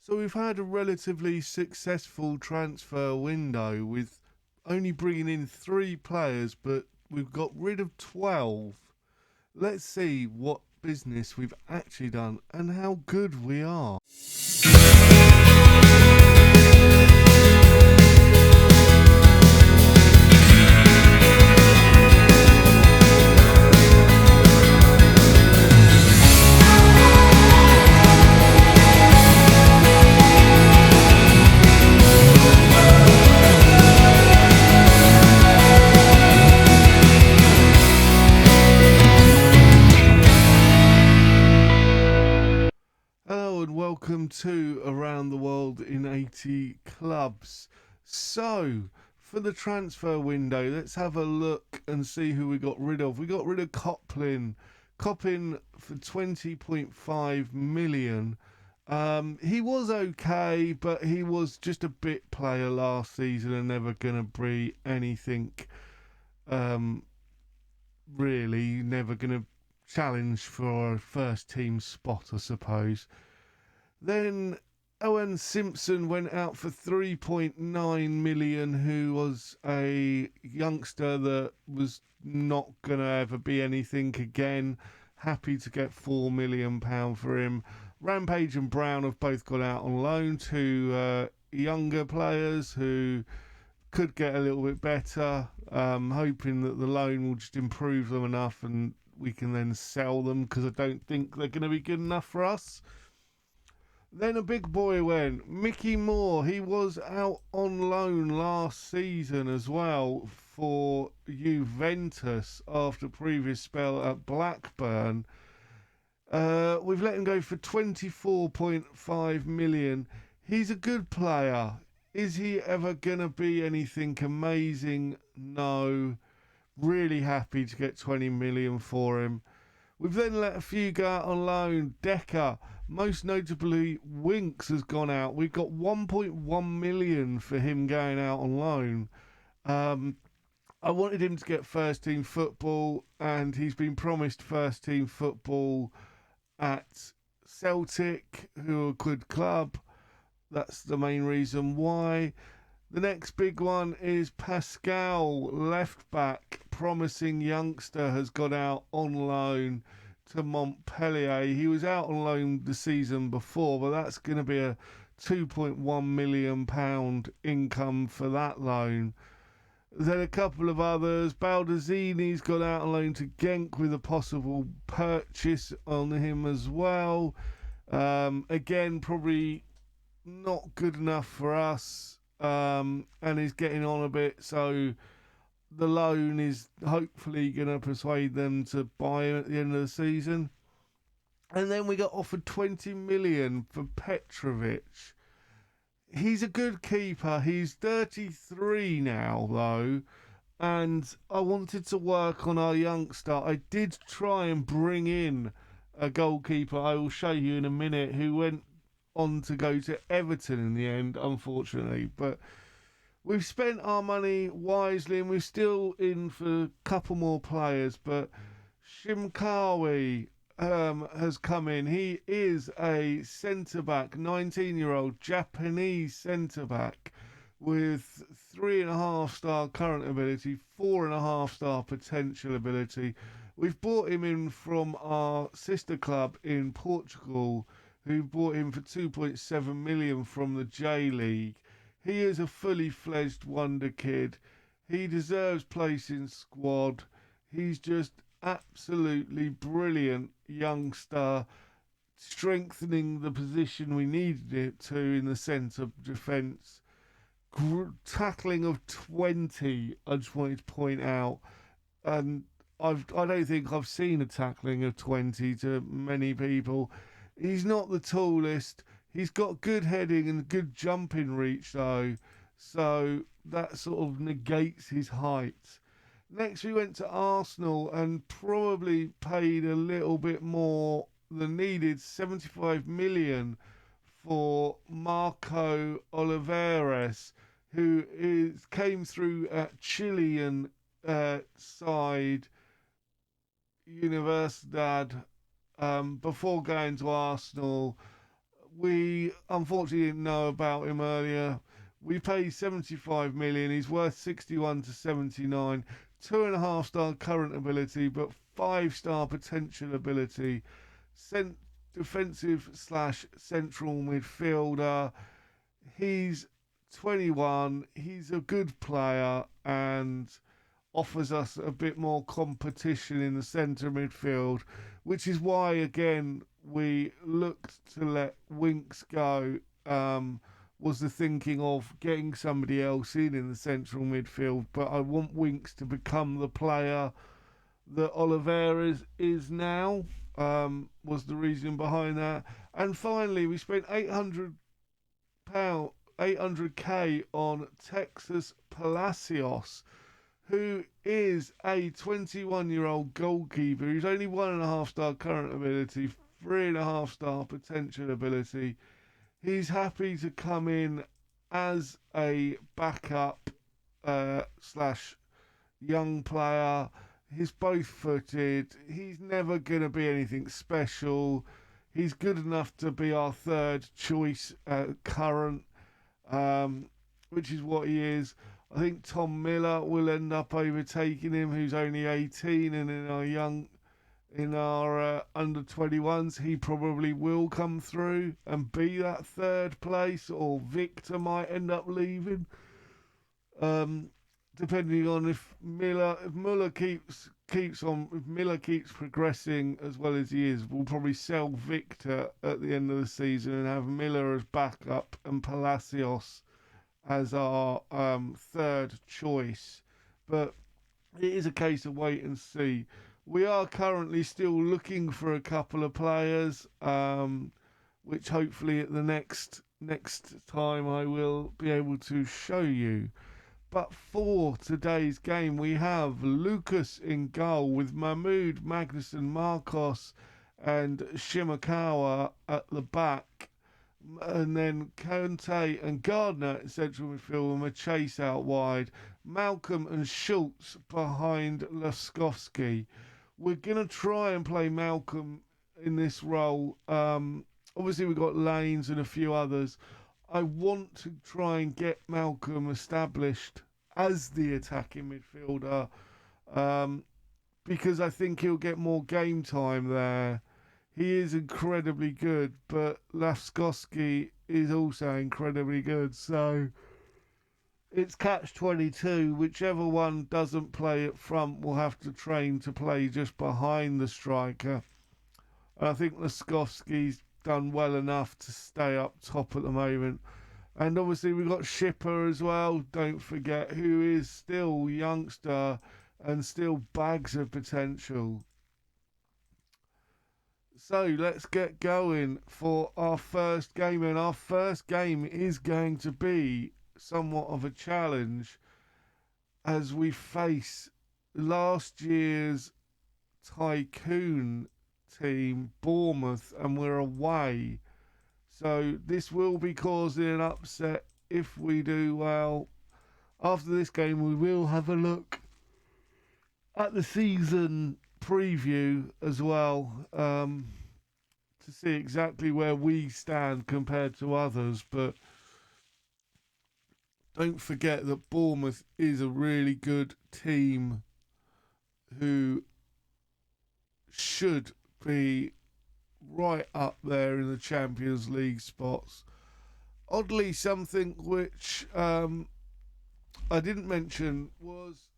So we've had a relatively successful transfer window with only bringing in 3 players, but we've got rid of 12. Let's see what business we've actually done and how good we are. Hello and welcome to Around the World in 80 Clubs. So, for the transfer window, let's have a look and see who we got rid of. We got rid of Coplin for 20.5 million. He was okay, but he was just a bit player last season and never going to be anything really, never going to challenge for a first team spot, I suppose. Then Owen Simpson went out for 3.9 million, who was a youngster that was not going to ever be anything again. Happy to get £4 million for him. Rampage and Brown have both gone out on loan to younger players who could get a little bit better. Hoping that the loan will just improve them enough and we can then sell them, because I don't think they're going to be good enough for us. Then a big boy went, Mickey Moore. He was out on loan last season as well for Juventus after a previous spell at Blackburn. We've let him go for 24.5 million. He's a good player. Is he ever going to be anything amazing? No. Really happy to get 20 million for him. We've then let a few go out on loan. Decker, most notably Winks, has gone out. We've got 1.1 million for him going out on loan. I wanted him to get first team football, and he's been promised first team football at Celtic, who are a good club. That's the main reason why. The next big one is Pascal, left back, promising youngster, has gone out on loan to Montpellier. He was out on loan the season before, but that's going to be a £2.1 million income for that loan. Then a couple of others. Baldacchini's gone out on loan to Genk with a possible purchase on him as well. Again, probably not good enough for us. And he's getting on a bit, so the loan is hopefully going to persuade them to buy him at the end of the season. And then we got offered 20 million for Petrovic. He's a good keeper. He's 33 now, though, and I wanted to work on our youngster. I did try and bring in a goalkeeper, I will show you in a minute, who went on to go to Everton in the end, unfortunately. But we've spent our money wisely, and we're still in for a couple more players. But Shimkawi has come in. He is a centre-back, 19-year-old Japanese centre-back with 3.5-star current ability, 4.5-star potential ability. We've bought him in from our sister club in Portugal, who bought him for 2.7 million from the J League. He is a fully fledged wonder kid. He deserves place in squad. He's just absolutely brilliant youngster, strengthening the position we needed it to in the centre defence. Tackling of 20, I just wanted to point out. And I don't think I've seen a tackling of 20 to many people. He's not the tallest. He's got good heading and good jumping reach, though. So that sort of negates his height. Next, we went to Arsenal and probably paid a little bit more than needed, 75 million for Marco Oliveres, who came through at Chilean side Universidad before going to Arsenal. we unfortunately didn't know about him earlier. We paid 75 million. He's worth 61 to 79. 2.5 star current ability, but 5 star potential ability. Defensive slash central midfielder. He's 21. He's a good player and offers us a bit more competition in the centre midfield, which is why, again, we looked to let Winks go. Was the thinking of getting somebody else in the central midfield, but I want Winks to become the player that Oliveira is now. Was the reason behind that. And finally, we spent £800, 800k on Texas Palacios, who is a 21-year-old goalkeeper who's only 1.5 star current ability, 3.5 star potential ability. He's happy to come in as a backup slash young player. He's both footed. He's never going to be anything special. He's good enough to be our third choice current, which is what he is. I think Tom Miller will end up overtaking him, who's only 18, and in our under 21s, he probably will come through and be that third place, or Victor might end up leaving. Depending on if Miller keeps progressing as well as he is, we'll probably sell Victor at the end of the season and have Miller as backup and Palacios as our third choice. But it is a case of wait and see. We are currently still looking for a couple of players, which hopefully at the next time I will be able to show you. But for today's game, we have Lucas in goal with Mahmoud, Magnuson, Marcos, and Shimakawa at the back. And then Kante and Gardner in central midfield with a chase out wide. Malcolm and Schultz behind Laskowski. We're going to try and play Malcolm in this role. Obviously, we've got Lanes and a few others. I want to try and get Malcolm established as the attacking midfielder, because I think he'll get more game time there. He is incredibly good, but Laskowski is also incredibly good. So it's catch-22. Whichever one doesn't play up front will have to train to play just behind the striker. And I think Laskowski's done well enough to stay up top at the moment. And obviously we've got Shipper as well, don't forget, who is still youngster and still bags of potential. So let's get going for our first game. And our first game is going to be somewhat of a challenge as we face last year's Tycoon team, Bournemouth, and we're away. So this will be causing an upset if we do well. After this game, we will have a look at the season preview as well, to see exactly where we stand compared to others. But don't forget that Bournemouth is a really good team who should be right up there in the Champions League spots. Oddly, something which I didn't mention was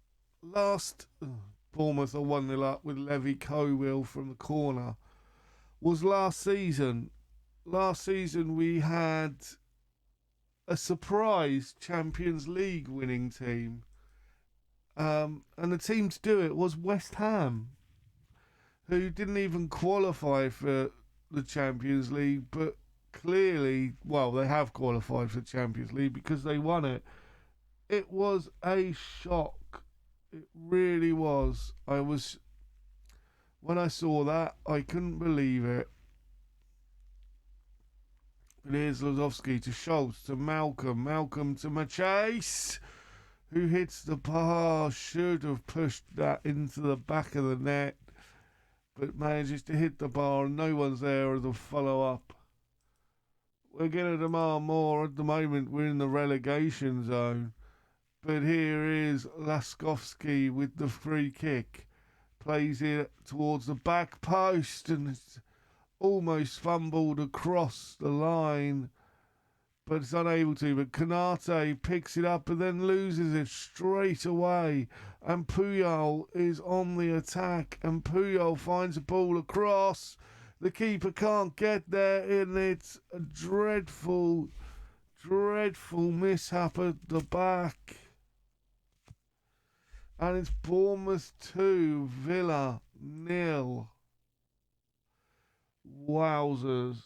last Bournemouth are 1-0 up with Levy Cowill from the corner. Was last season. Last season we had a surprise Champions League winning team. And the team to do it was West Ham, who didn't even qualify for the Champions League, but clearly, well, they have qualified for the Champions League because they won it. It was a shock. It really was. When I saw that, I couldn't believe it. But here's Lazowski to Schultz, to Malcolm to Machase, who hits the bar, should have pushed that into the back of the net, but manages to hit the bar and no one's there as a follow-up. We're going to demand more. At the moment, we're in the relegation zone. But here is Laskovsky with the free kick. Plays it towards the back post and it's almost fumbled across the line. But it's unable to. But Kanate picks it up and then loses it straight away. And Puyol is on the attack. And Puyol finds a ball across. The keeper can't get there. And it's a dreadful, dreadful mishap at the back. And it's Bournemouth 2, Villa 0. Wowzers.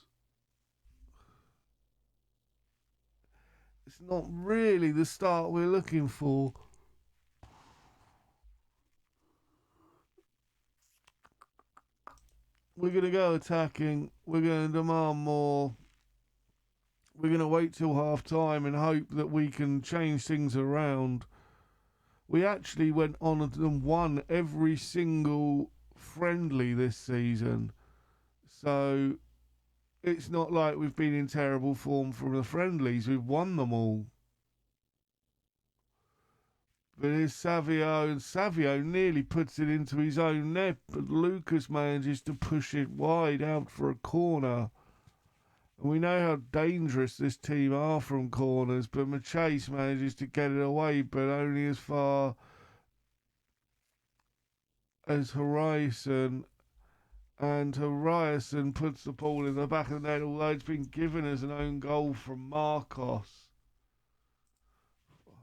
It's not really the start we're looking for. We're going to go attacking. We're going to demand more. We're going to wait till half time and hope that we can change things around. We actually went on and won every single friendly this season. So it's not like we've been in terrible form from the friendlies. We've won them all. But here's Savio, and Savio nearly puts it into his own net, but Lucas manages to push it wide out for a corner. And we know how dangerous this team are from corners, but Machase manages to get it away, but only as far as Horizon. And Horizon puts the ball in the back of the net, although it's been given as an own goal from Marcos.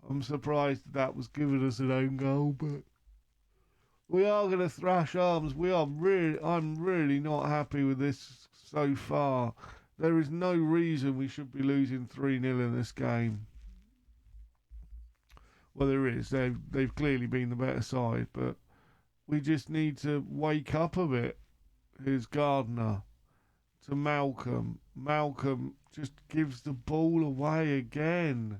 I'm surprised that was given as an own goal, but we are going to thrash arms. I'm really not happy with this so far. There is no reason we should be losing 3-0 in this game. Well, there is. They've clearly been the better side, but we just need to wake up a bit. Here's Gardner to Malcolm. Malcolm just gives the ball away again.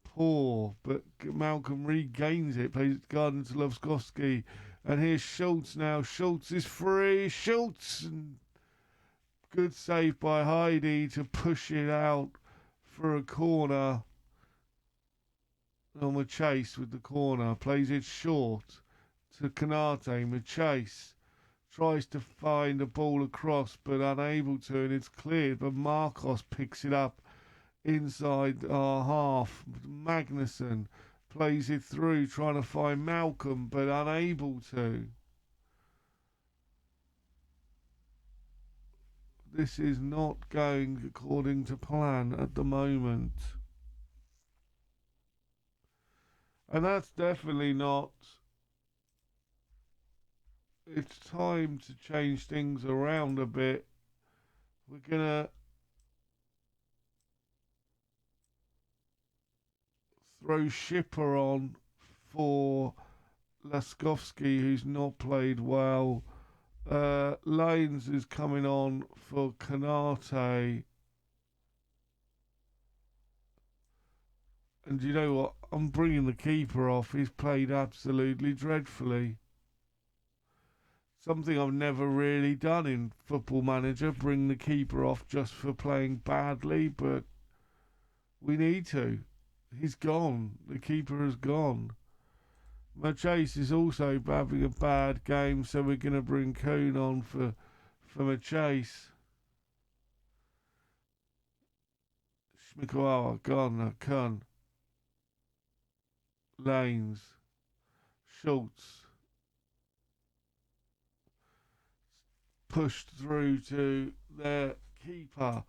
Poor, but Malcolm regains it. Plays it Gardner to Lovskowski. And here's Schultz now. Schultz is free. Schultz! And good save by Heidi to push it out for a corner. On the chase with the corner. Plays it short to Kanate. Machase tries to find a ball across but unable to, and it's cleared, but Marcos picks it up inside our half. Magnuson plays it through trying to find Malcolm but unable to. This is not going according to plan at the moment, and that's definitely not. It's time to change things around a bit. We're gonna throw Shipper on for Laskovsky, who's not played well. Lanes is coming on for Kanate. And you know what? I'm bringing the keeper off. He's played absolutely dreadfully. Something I've never really done in Football Manager, bring the keeper off just for playing badly, but we need to. He's gone. The keeper has gone. Machase is also having a bad game, so we're going to bring Kuhn on for Machase. Schmikawa, Gardner, Kuhn. Lanes. Schultz. Pushed through to their keeper,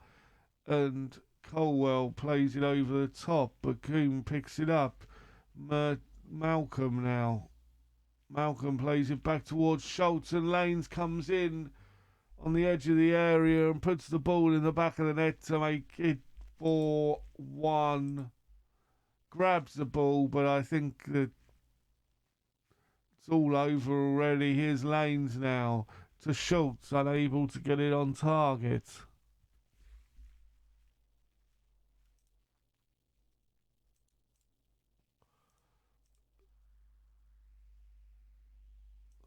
and Colwell plays it over the top, but Kuhn picks it up. Malcolm now. Malcolm plays it back towards Schultz, and Lanes comes in on the edge of the area and puts the ball in the back of the net to make it 4-1. Grabs the ball, but I think that it's all over already. Here's Lanes now to Schultz, unable to get it on target.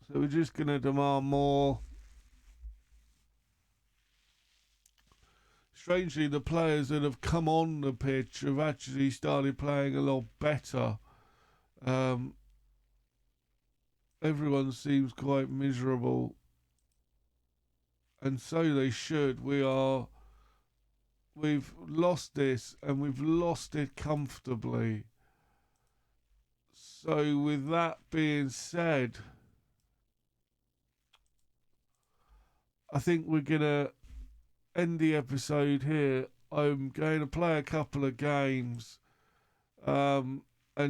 So we're just going to demand more. strangely, the players that have come on the pitch have actually started playing a lot better. Everyone seems quite miserable, and so they should. We've lost this, and we've lost it comfortably. So, with that being said, I think we're gonna end the episode here. I'm going to play a couple of games, and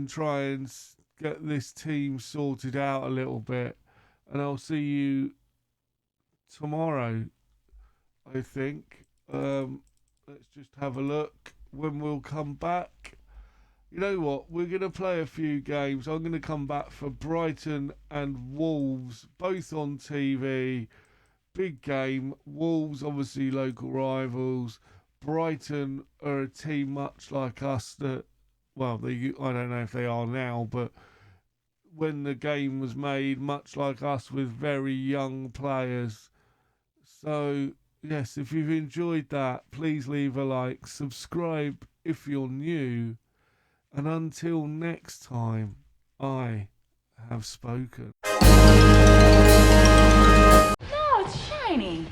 try and get this team sorted out a little bit, and I'll see you tomorrow, I think. Let's just have a look when we'll come back. You know what? We're going to play a few games. I'm going to come back for Brighton and Wolves, both on TV. Big game. Wolves, obviously local rivals. Brighton are a team much like us that, well, I don't know if they are now, but when the game was made, much like us, with very young players. So, yes, if you've enjoyed that, please leave a like, subscribe if you're new, and until next time, I have spoken. No, it's shiny.